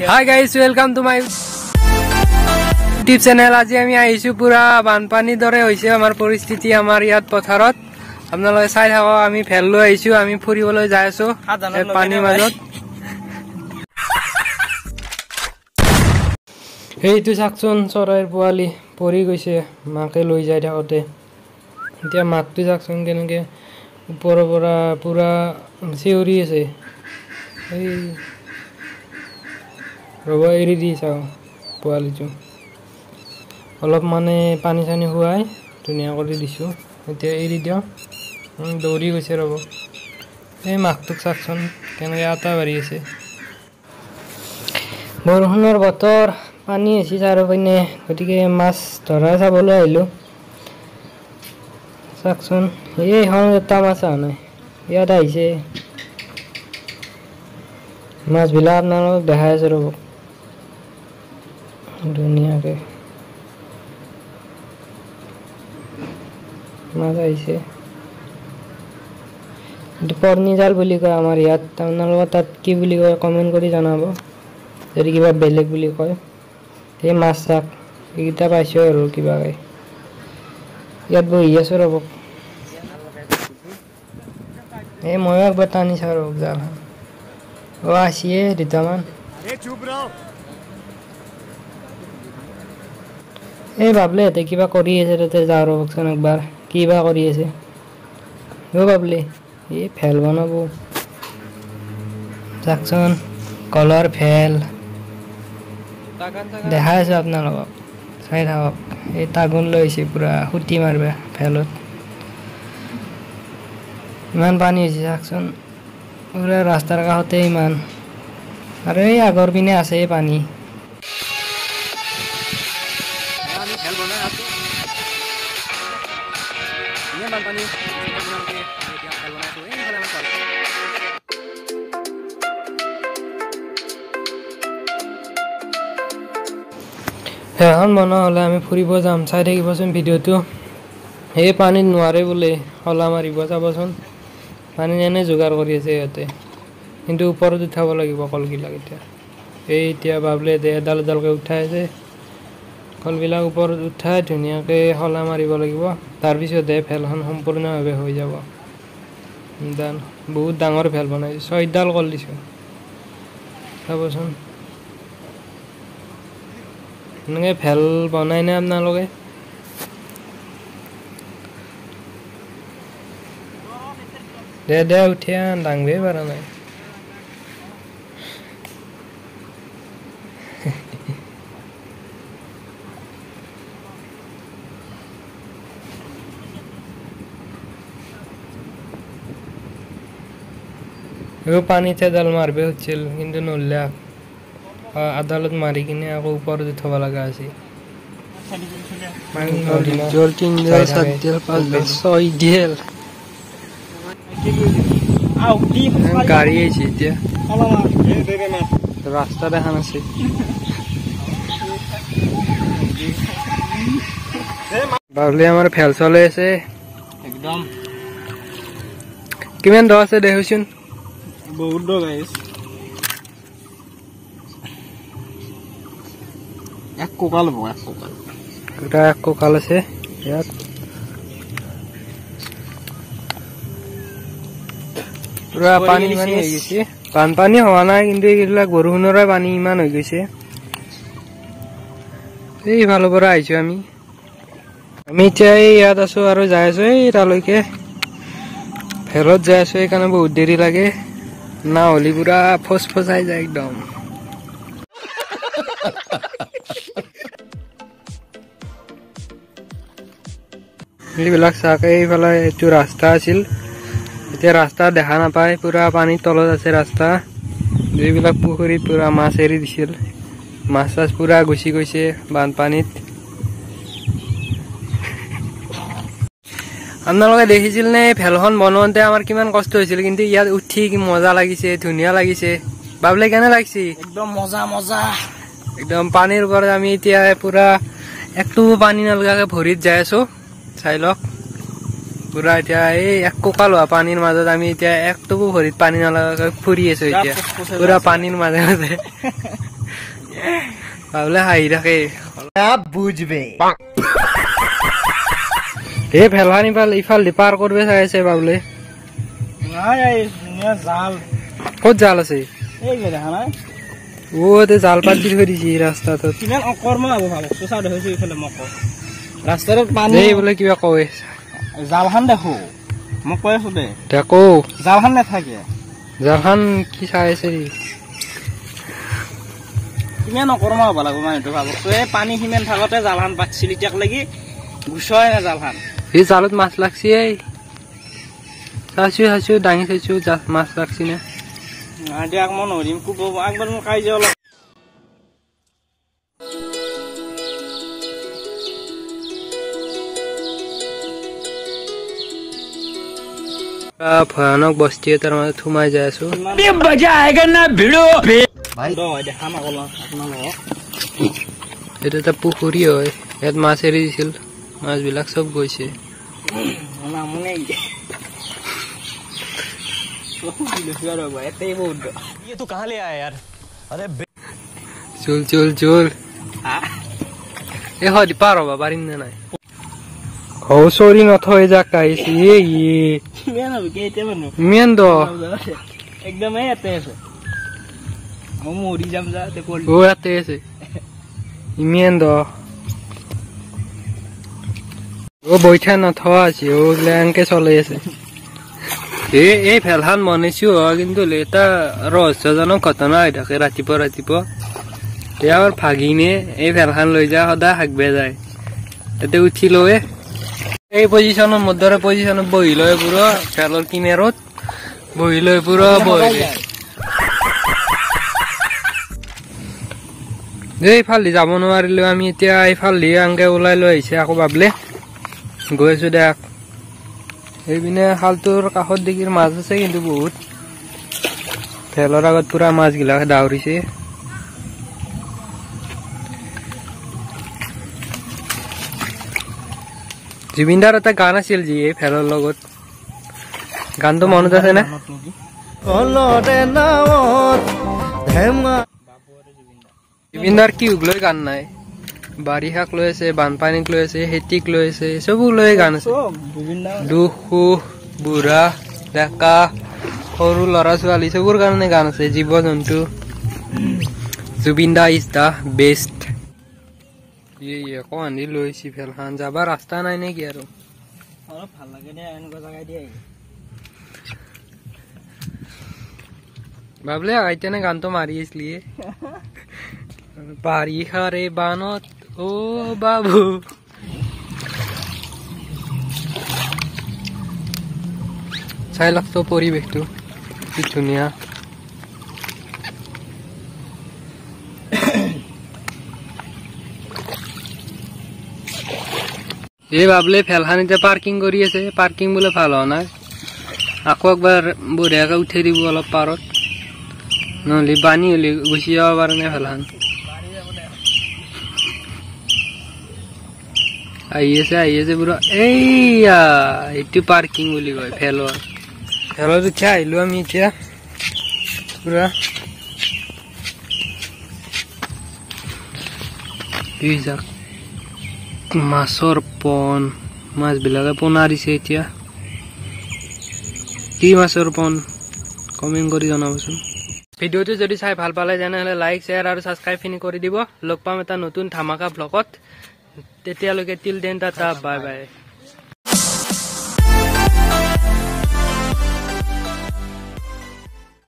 Hi guys, welcome to my YouTube channel. आज আমি আহিছো পুরা বানপানীৰ দৰে হৈছে আমাৰ পৰিস্থিতি আমাৰ ইয়াত পথাৰত। আপোনালোকে চাই থাকক, আমি ভেল লৈ আহিছো, আমি ফুৰিবলৈ যাই আছো পানীৰ মাজত। এইটো চাকচোন চৰাইৰ পোৱালি পৰি গৈছে, মাকে লৈ যাই থাকোতে। এতিয়া মাকটো চাকচোন কেনেকে ওপৰৰ পৰা পুৰা চিঞৰি আছে। এই ৰব এৰি দি চাওঁ পোৱালিটো, অলপ মানে পানী চানী খুৱাই ধুনীয়া কৰি দিছোঁ। এতিয়া এৰি দিওঁ, দৌৰি গৈছে। ৰ'ব এই মাকটোক চাকচোন কেনেকৈ আটা বাঢ়ি আছে। বৰষুণৰ বতৰ, পানী হৈছে চাৰিওপিনে, গতিকে মাছ ধৰা চাবলৈ আহিলোঁ। চাকচোন এইখন এটা মাছ অহা নাই, ইয়াত আহিছে। মাছবিলাক আপোনালোকক দেখাই আছোঁ ৰ'ব, ধুনীয়াকৈ মাছ আহিছে। এইটো পৰ্ণি জাল বুলি কয় আমাৰ ইয়াত, আপোনালোকৰ তাত কি বুলি কয় কমেণ্ট কৰি জনাব যদি কিবা বেলেগ বুলি কয়। এই মাছ চাক এইকেইটা পাইছোঁ আৰু কিবাকৈ ইয়াত বহি আছোঁ। ৰ'ব এই ময়ো একবাৰ টানি চাওঁ ৰ'ব জালখন। আছে দুটামান। এই বাবলে সিহঁতে কিবা কৰি আছে, তাতে যাওঁ ৰ'বচোন একবাৰ, কিবা কৰি আছে। বাবলে এই ভেল বনাব চাকচোন, কলৰ ভেল দেখাই আছোঁ আপোনালোকক, চাই থাকক। এই টাগুন লৈ আহিছে পুৰা সুটি মাৰিবা ভেলত, ইমান পানী হৈছে চাকচোন, পুৰা ৰাস্তাৰ কাষতে ইমান, আৰু এই আগৰ পিনে আছে পানী। সেইখন বনোৱা হ'লে আমি ফুৰিব যাম, চাই থাকিবচোন ভিডিঅ'টো। সেই পানীত নোৱাৰে বোলে শলা মাৰিব, চাবচোন পানী এনে যোগাৰ কৰি আছে সিহঁতে, কিন্তু ওপৰত উঠাব লাগিব কলবিলাক। এতিয়া বাবলে এডাল এডালকৈ উঠাই আছে, কলবিলাক ওপৰত উঠাই ধুনীয়াকৈ শলা মাৰিব লাগিব, তাৰপিছতহে ভেলখন সম্পূৰ্ণভাৱে হৈ যাব। বহুত ডাঙৰ ভেল বনাইছোঁ, 6ডাল কল দিছোঁ, চাবচোন। এনেকৈ ভেল বনাই নে আপোনালোকে? দে উঠি দাঙিবই পৰা নাই। পানীতে জাল মাৰিব খুজিছিল, কিন্তু নললে। আদালত মাৰি কিনে আকৌ ওপৰত উঠাব লগা হৈছে। গাড়ী আহিছে এতিয়া, ৰাস্তা দেখা নাছে। বাবলি আমাৰ ভেল চলে আছে একদম। কিমান দ আছে দেখোচোন, বহুত দ গাইছ। এক কঁকাল হ'ব, এক কঁকাল, গোটা এক কঁকাল আছে ইয়াত। পুৰা পানী ইমান হৈ গৈছে, বানপানী হোৱা নাই কিন্তু এইবিলাক বৰষুণৰে পানী ইমান হৈ গৈছে। এইফালৰ পৰা আহিছো আমি এতিয়া ইয়াত আছো আৰু যাই আছো এই তালৈকে, ভেলত যাই আছো, সেইকাৰণে বহুত দেৰি লাগে। না হলি পুৰা ফচফচাই যায় একদম। এইবিলাক চাকে, এইফালে এইটো ৰাস্তা আছিল, এতিয়া ৰাস্তা দেখা নাপায়, পুৰা পানীৰ তলত আছে ৰাস্তা। যিবিলাক পুখুৰীত পুৰা মাছ এৰি দিছিল, মাছ চাছ পুৰা গুচি গৈছে বানপানীত। আপোনালোকে দেখিছিল নে ভেলখন বনাওঁতে আমাৰ কিমান কষ্ট হৈছিল, কিন্তু ইয়াত উঠি কি মজা লাগিছে, ধুনীয়া লাগিছে। বাবলে কেনে লাগিছে? একদম মজা মজা, একদম পানীৰ ওপৰত আমি এতিয়া পুৰা একটু পানী নলগাকে ভৰিত যাই আছো, চাই লওক। পুৰা এতিয়া এই এক কোকাল হোৱা পানীৰ মাজত আমি এতিয়া একটুকু ভৰিত পানী নলগাকৈ ফুৰি আছো এতিয়া পুৰা পানীৰ মাজে মাজে বাবুলে হাঁহি থাকে বুঝবে এই ভেলহান ইফাল পাৰ কৰিব চাই আছে বাবুলে জাল ক'ত জাল আছে এই দেখা নাই জাল পাত দি থৈ দিছে ৰাস্তাটোত কিমান অকৰ্ম হ'ব ভাবকচোন চাওঁ দেখিছো এইফালে মোক ৰাস্তাত পানী বোলে কিবা কয় জালখন দেখো মোক কৈ আছো দে দেখো জালখন নাথাকে জালখন কি চাই আছে কিমান অকৰ্ম হ'ব লাগিব মানুহটো ভাবকচোন এই পানী সিমান থাকোতে জালখন পাতিছিল এতিয়াক লাগি গুচোৱাই নাই জালখন এই জালত মাছ লাগছি চাইছো দাঙি চাইছো মাছ লাগছি নে দিয়ক মই নৰিম খুব একবাৰ মোৰ কাই যাওঁ অলপ ভয়ানক বস্তি এটাৰ মাজত সোমাই যাই আছো এইটো এটা পুখুৰী হয় ইয়াত মাছ এৰি দিছিল মাছ বিলাক চব গৈছে চুল এই হয় পাৰ হবা পাৰিম নে নাই চৰি নথৈ যাক আহিছে ইমান দ একদম ইয়াতে আছে মৰি যাম ইয়াতে আছে ইমান দ বৈঠা নথোৱা আছে এনেকে চলি আছে এই ভেলহান বনাইছো কিন্তু এটা ৰহস্যজনক ঘটনা হৈ থাকে ৰাতিপুৱা তেওঁৰ ভাগিনে এই ভেলহান লৈ যায় সদায় হাগবে যায় তাতে উঠি লয় এই পজিশনৰ মধ্যৰে পজিশনত বহি লয় পুৰা ভেলৰ কিনাৰত বহি লয় পুৰা বহি এইফালে যাব নোৱাৰিলো আমি এতিয়া এইফালে আনকে ওলাই লৈ আহিছে আকৌ বাবলে গৈ আছো দেখ এইপিনে খালটোৰ কাষত দিগিৰ মাছ আছে কিন্তু বহুত ভেলৰ আগত পুৰা মাছ গিলা দাউৰিছে জুবিনদাৰ এটা গান আছিল যি এই ভেলৰ লগত গানটো মনত আছে নে জুবিনদাৰ কি লৈ গান নাই বাৰিষাক লৈ আছে বানপানীক লৈ আছে খেতিক লৈ আছে চবক লৈ গান আছে দুখ সুখ বুঢ়া ডেকা সৰু ল'ৰা ছোৱালী চবৰ কাৰণে গান আছে জীৱ জন্তু জুবিনদা ইজ দা বেষ্ট আনি লৈছি ভেলখান যাবা ৰাস্তা নাই নেকি আৰু ভাল লাগে দে এনেকুৱা জাগাই দিয়ে বাবলে আইতেনে গানটো মাৰি আছিলি বাৰিষাৰে বানত অ বাবু চাই লাগতো পৰিৱেশটো কি ধুনীয়া এই বাবলে ভেলখান এতিয়া পাৰ্কিং কৰি আছে পাৰ্কিং বোলে ভাল হোৱা নাই আকৌ একবাৰ বঢ়িয়াকে উঠাই দিব অলপ পাৰত নহ'লে পানী হ'লে গুচি যাব পাৰে নে ভেলখান আহি আছে পুৰা এইয়া এইটো পাৰ্কিং বুলি কয় ভেলত উঠি আহিলো আমি এতিয়া পুৰা মাছৰ পন মাছ বিলাকে পোনা দিছে এতিয়া কি মাছৰ পন কমেন্ট কৰি জনাবচোন ভিডিঅ'টো যদি চাই ভাল পালে তেনেহ'লে লাইক শ্বেয়াৰ আৰু ছাবস্ক্ৰাইব খিনি কৰি দিব লগ পাম এটা নতুন ধামাকা ব্লগত তেতিয়ালৈকে till then tata bye bye